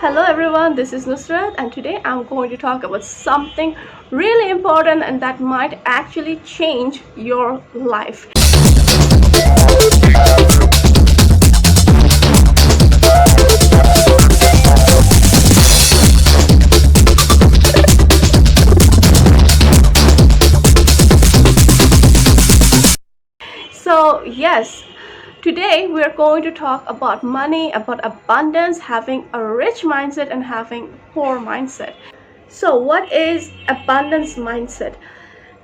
Hello everyone, this is Nusrat and today I'm going to talk about something really important and that might actually change your life. So yes, today we're going to talk about money, about abundance, having a rich mindset and having a poor mindset. So what is abundance mindset?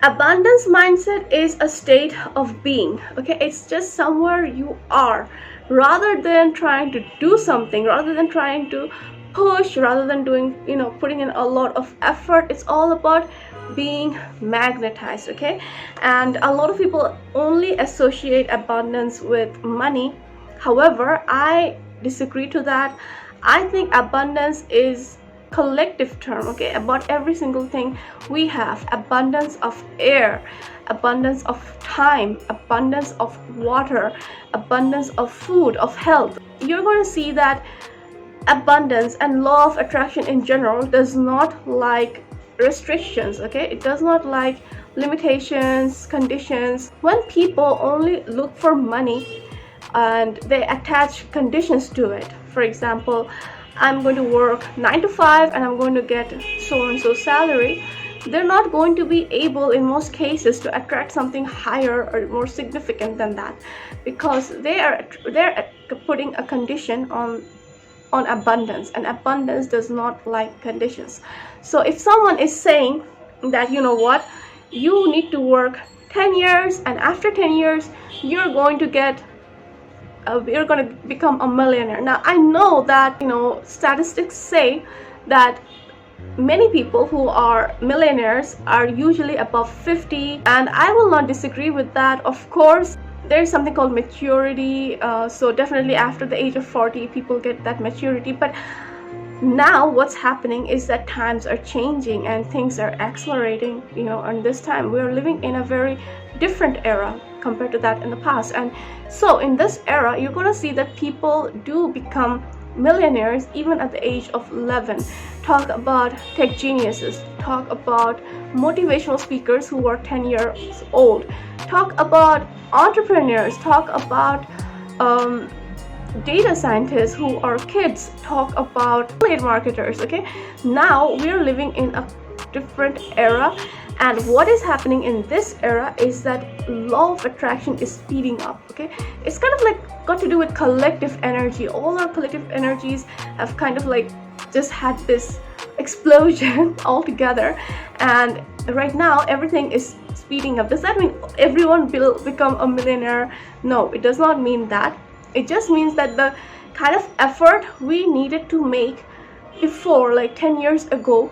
Abundance mindset is a state of being. Okay, it's just somewhere you are, rather than trying to do something, rather than trying to push, rather than doing, putting in a lot of effort. It's all about being magnetized. Okay, and a lot of people only associate abundance with money. However, I disagree to that. I think abundance is collective term, okay, about every single thing we have. Abundance of air, abundance of time, abundance of water, abundance of food, of health. You're going to see that abundance and law of attraction in general does not like restrictions. Okay, it does not like limitations, conditions. When people only look for money and they attach conditions to it, for example, I'm going to work 9 to 5 and I'm going to get so and so salary, they're not going to be able in most cases to attract something higher or more significant than that, because they're putting a condition on abundance, and abundance does not like conditions. So if someone is saying that, you know what, you need to work 10 years and after 10 years you're going to become a millionaire. Now I know that statistics say that many people who are millionaires are usually above 50, and I will not disagree with that. Of course, there is something called maturity, so definitely after the age of 40 people get that maturity. But now what's happening is that times are changing and things are accelerating, and this time we're living in a very different era compared to that in the past. And so in this era you're going to see that people do become millionaires even at the age of 11. Talk about tech geniuses, talk about motivational speakers who are 10 years old, talk about entrepreneurs, talk about data scientists who are kids, talk about affiliate marketers. Okay, now we're living in a different era, and what is happening in this era is that law of attraction is speeding up. Okay, it's kind of like got to do with collective energy. All our collective energies have kind of like just had this explosion all together, and right now everything is speeding up. Does that mean everyone will become a millionaire? No, it does not mean that. It just means that the kind of effort we needed to make before, like 10 years ago,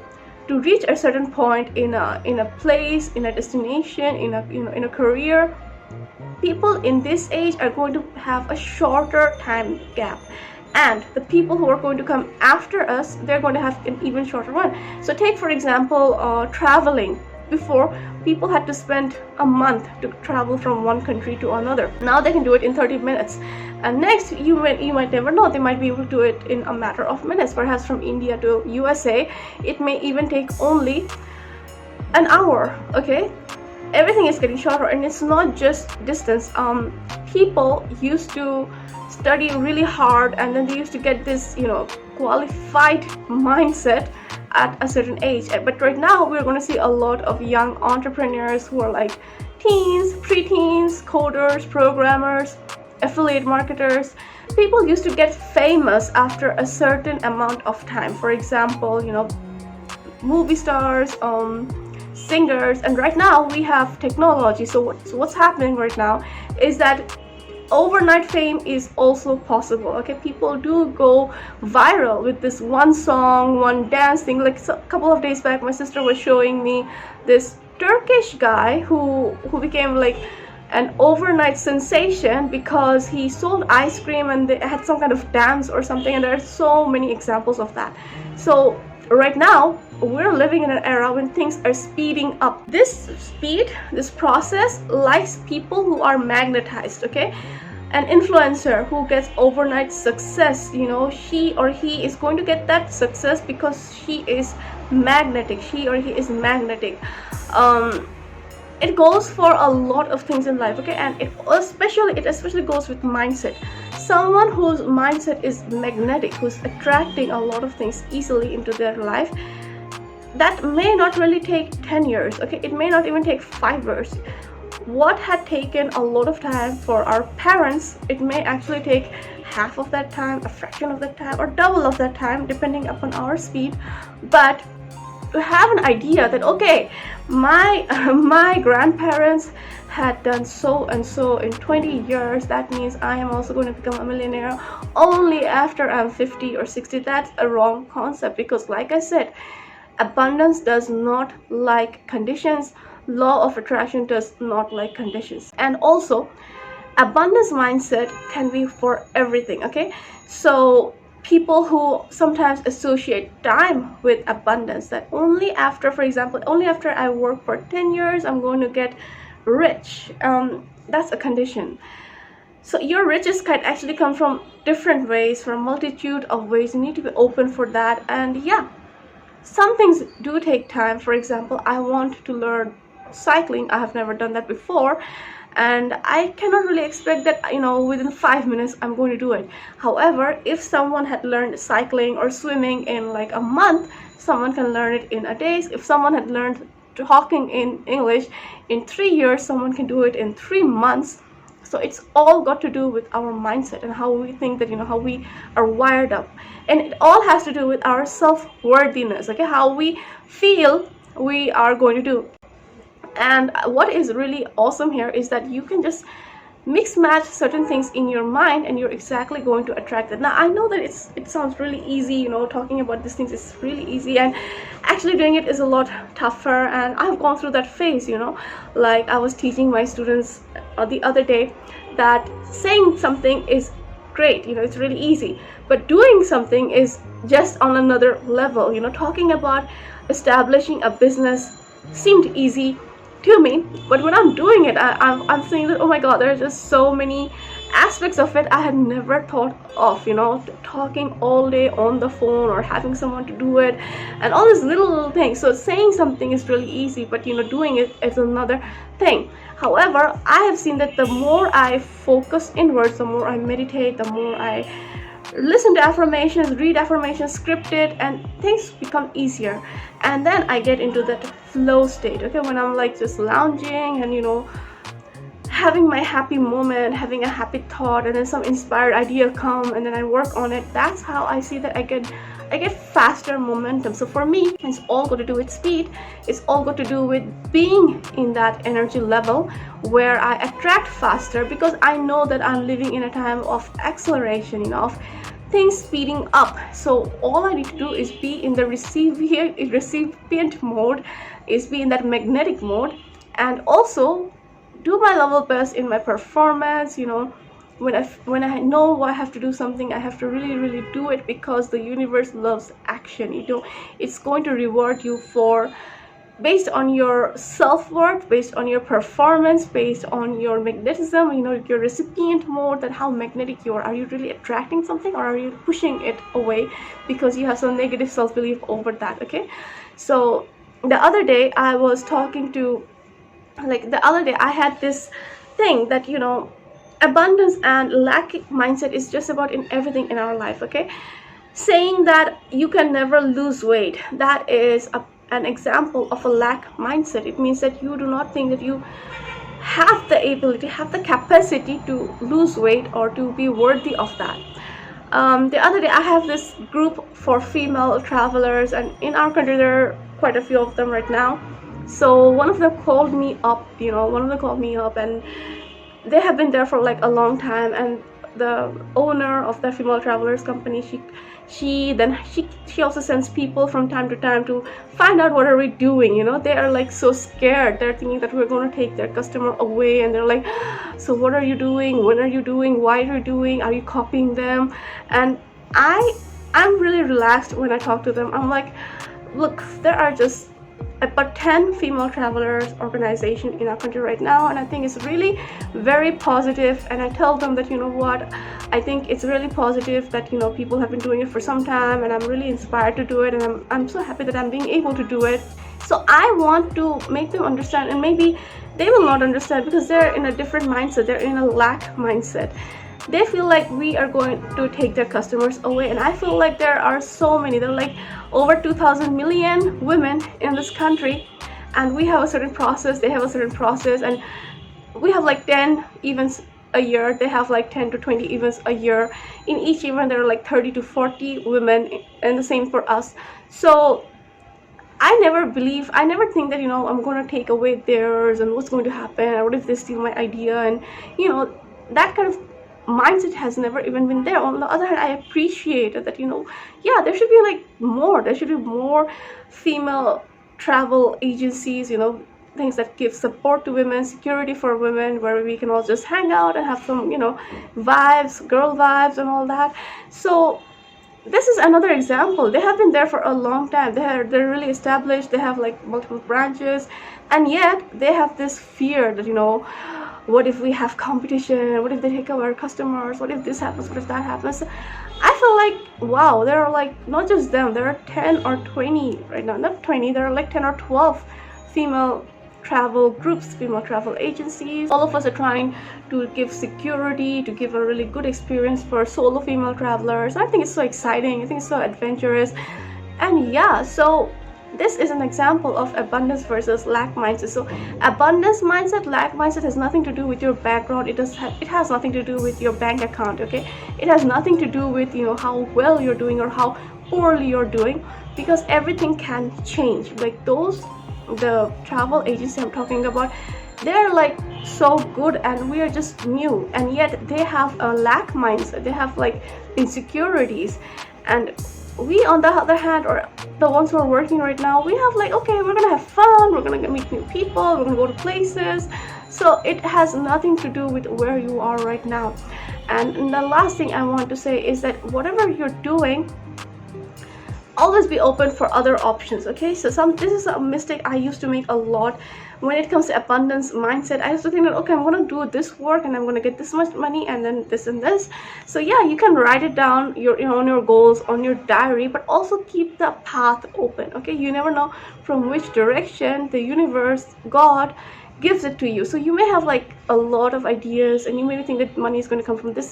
to reach a certain point in a place, in a destination, in a career, people in this age are going to have a shorter time gap, and the people who are going to come after us, they're going to have an even shorter one. So take for example traveling. Before, people had to spend a month to travel from one country to another. Now they can do it in 30 minutes. And next, you might never know, they might be able to do it in a matter of minutes. Perhaps from India to USA, it may even take only an hour. Okay, everything is getting shorter, and it's not just distance. People used to study really hard, and then they used to get this qualified mindset at a certain age. But right now we're going to see a lot of young entrepreneurs who are like teens, pre-teens, coders, programmers, affiliate marketers. People used to get famous after a certain amount of time. For example, movie stars, singers. And right now we have technology. So what's happening right now is that overnight fame is also possible. Okay, people do go viral with this one song, one dance thing. Like a couple of days back, my sister was showing me this Turkish guy who became like an overnight sensation because he sold ice cream and they had some kind of dance or something, and there are so many examples of that. So right now we're living in an era when things are speeding up. This speed, this process likes people who are magnetized. Okay, an influencer who gets overnight success, she or he is going to get that success because she or he is magnetic. It goes for a lot of things in life, okay? And it especially goes with mindset. Someone whose mindset is magnetic, who's attracting a lot of things easily into their life, that may not really take 10 years, okay? It may not even take 5 years. What had taken a lot of time for our parents, it may actually take half of that time, a fraction of that time, or double of that time, depending upon our speed. But to have an idea that, okay, my grandparents had done so and so in 20 years, that means I am also going to become a millionaire only after I'm 50 or 60. That's a wrong concept, because like I said, abundance does not like conditions. Law of attraction does not like conditions. And also, abundance mindset can be for everything, okay? So people who sometimes associate time with abundance, that only after, for example, only after I work for 10 years I'm going to get rich, that's a condition. So your riches can actually come from different ways, from a multitude of ways. You need to be open for that. And yeah, some things do take time. For example, I want to learn cycling. I have never done that before, and I cannot really expect that within 5 minutes I'm going to do it. However, if someone had learned cycling or swimming in like a month, someone can learn it in a day. If someone had learned talking in English in 3 years, someone can do it in 3 months. So it's all got to do with our mindset and how we think, that how we are wired up. And it all has to do with our self-worthiness, okay? How we feel we are going to do. And what is really awesome here is that you can just mix match certain things in your mind, and you're exactly going to attract it. Now I know that it sounds really easy, talking about these things is really easy, and actually doing it is a lot tougher. And I've gone through that phase, like I was teaching my students the other day that saying something is great, it's really easy, but doing something is just on another level. Talking about establishing a business seemed easy to me, but when I'm doing it, I'm saying that, oh my god, there are just so many aspects of it I had never thought of, talking all day on the phone or having someone to do it and all these little things. So saying something is really easy, but doing it is another thing. However, I have seen that the more I focus inwards, the more I meditate, the more I listen to affirmations, read affirmations, script it, and things become easier. And then I get into that flow state, okay, when I'm like just lounging and having my happy moment, having a happy thought, and then some inspired idea come, and then I work on it. That's how I see that I get faster momentum. So for me, it's all got to do with speed. It's all got to do with being in that energy level where I attract faster, because I know that I'm living in a time of acceleration, of things speeding up. So all I need to do is be in the recipient mode, is be in that magnetic mode, and also do my level best in my performance. When I know I have to do something, I have to really do it, because the universe loves action. It's going to reward you based on your self-worth, based on your performance, based on your magnetism, your recipient mode, that how magnetic you are. Are you really attracting something, or are you pushing it away because you have some negative self-belief over that, okay? So the other day I was talking to, I had this thing that, abundance and lack mindset is just about in everything in our life, okay? Saying that you can never lose weight, that is an example of a lack mindset. It means that you do not think that you have the ability, have the capacity to lose weight or to be worthy of that. The other day I have this group for female travelers, and in our country there are quite a few of them right now. So one of them called me up, and they have been there for like a long time, and the owner of the female travelers company, she also sends people from time to time to find out what are we doing. They are like so scared. They're thinking that we're going to take their customer away, and they're like, so what are you doing, when are you doing, why are you doing, are you copying them? And I'm really relaxed when I talk to them. I'm like, look, there are just about 10 female travelers organization in our country right now, and I think it's really very positive. And I tell them that, you know what, I think it's really positive that, you know, people have been doing it for some time, and I'm really inspired to do it, and I'm so happy that I'm being able to do it. So I want to make them understand, and maybe they will not understand because they're in a different mindset, they're in a lack mindset. They feel like we are going to take their customers away, and I feel like there are so many. There are like over 2,000 million women in this country, and we have a certain process, they have a certain process, and we have like 10 events a year, they have like 10 to 20 events a year. In each event there are like 30 to 40 women, and the same for us. So I never think that, you know, I'm going to take away theirs and what's going to happen, and what if they steal my idea, and, you know, that kind of mindset has never even been there. On the other hand, I appreciate that, you know, yeah, there should be like more, there should be more female travel agencies, you know, things that give support to women, security for women, where we can all just hang out and have some, you know, vibes, girl vibes and all that. So this is another example. They have been there for a long time, they're really established, they have like multiple branches, and yet they have this fear that, you know, what if we have competition, what if they take our customers, what if this happens, what if that happens. I feel like, wow, there are like not just them, there are 10 or 20 right now, not 20, there are like 10 or 12 female travel groups, female travel agencies. All of us are trying to give security, to give a really good experience for solo female travelers. I think it's so exciting, I think it's so adventurous. And yeah, so this is an example of abundance versus lack mindset. So abundance mindset, lack mindset has nothing to do with your background. It has nothing to do with your bank account, okay? It has nothing to do with, you know, how well you're doing or how poorly you're doing, because everything can change. Like the travel agency I'm talking about, they're like so good, and we are just new, and yet they have a lack mindset, they have like insecurities. And we, on the other hand, or the ones who are working right now, we have like, okay, we're gonna have fun, we're gonna meet new people, we're gonna go to places. So it has nothing to do with where you are right now. And the last thing I want to say is that whatever you're doing, always be open for other options, okay? So this is a mistake I used to make a lot when it comes to abundance mindset. I used to think that, okay, I'm gonna do this work and I'm gonna get this much money and then this and this. So yeah, you can write it down, on your goals, on your diary, but also keep the path open, okay? You never know from which direction the universe, God, gives it to you. So you may have like a lot of ideas, and you may think that money is going to come from this,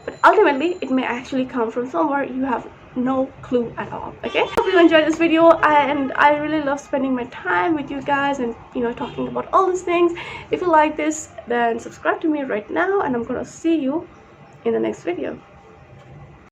but ultimately it may actually come from somewhere you have no clue at all, okay? Hope you enjoyed this video, and I really love spending my time with you guys and, you know, talking about all these things. If you like this, then subscribe to me right now, and I'm gonna see you in the next video.